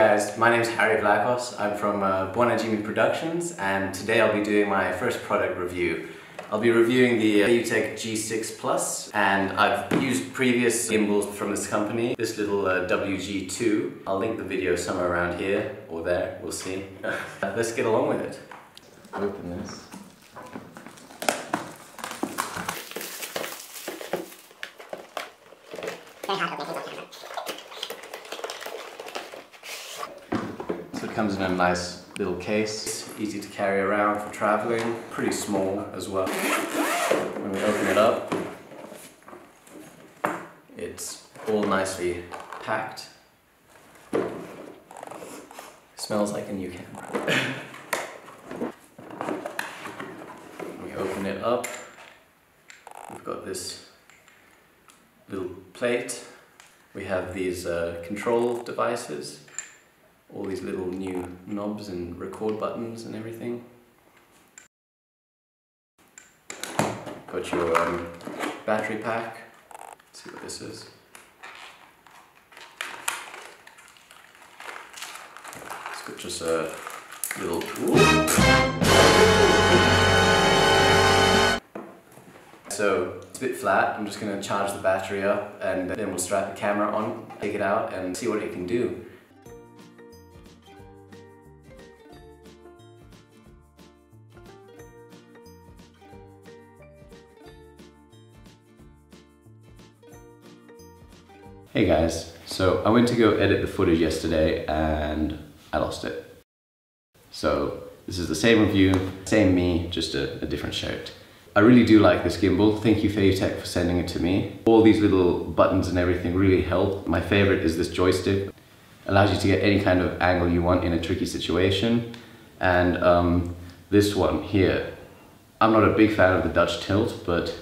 guys, my name is Harry Vlachos. I'm from Ingenious Productions, and today I'll be doing my first product review. I'll be reviewing the FeiyuTech G6 Plus, and I've used previous gimbals from this company, this little WG2. I'll link the video somewhere around here or there, we'll see. Let's get along with it. Open this. So it comes in a nice little case, easy to carry around for traveling, pretty small as well. When we open it up, it's all nicely packed. Smells like a new camera. When we open it up, we've got this little plate. We have these control devices, all these little new knobs and record buttons and everything. Got your battery pack. Let's see what this is. It's got just a little... So it's a bit flat. I'm just going to charge the battery up and then we'll strap the camera on, take it out and see what it can do. Hey guys, so I went to go edit the footage yesterday and I lost it. So this is the same review, same me, just a different shirt. I really do like this gimbal. Thank you FeiyuTech for sending it to me. All these little buttons and everything really help. My favorite is this joystick. Allows you to get any kind of angle you want in a tricky situation. And this one here, I'm not a big fan of the Dutch tilt, but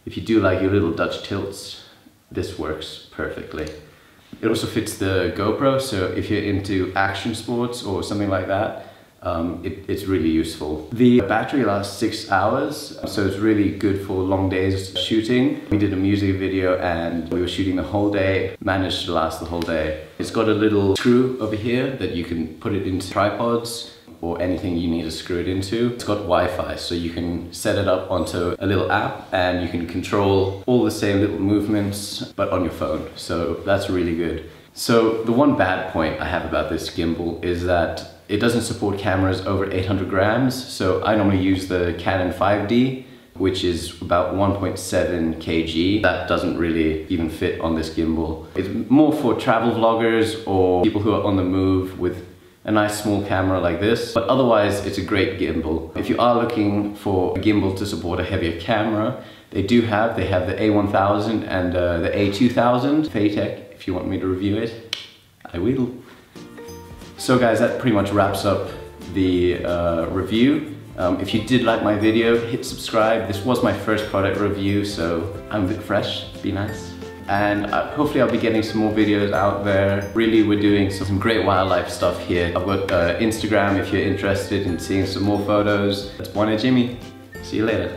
if you do like your little Dutch tilts, this works perfectly. It also fits the GoPro, so if you're into action sports or something like that, it's really useful. The battery lasts 6 hours, so it's really good for long days shooting. We did a music video and we were shooting the whole day, managed to last the whole day. It's got a little screw over here that you can put it into tripods or anything you need to screw it into. It's got Wi-Fi, so you can set it up onto a little app and you can control all the same little movements, but on your phone. So that's really good. So the one bad point I have about this gimbal is that it doesn't support cameras over 800 grams. So I normally use the Canon 5D, which is about 1.7 kg. That doesn't really even fit on this gimbal. It's more for travel vloggers or people who are on the move with a nice small camera like this, but otherwise it's a great gimbal. If you are looking for a gimbal to support a heavier camera, they have the A1000 and the A2000. FeiyuTech, if you want me to review it, I will. So guys, that pretty much wraps up the review. If you did like my video, hit subscribe. This was my first product review, so I'm a bit fresh, be nice. And hopefully I'll be getting some more videos out there. Really, we're doing some great wildlife stuff here. I've got Instagram if you're interested in seeing some more photos. That's Jimmy. See you later.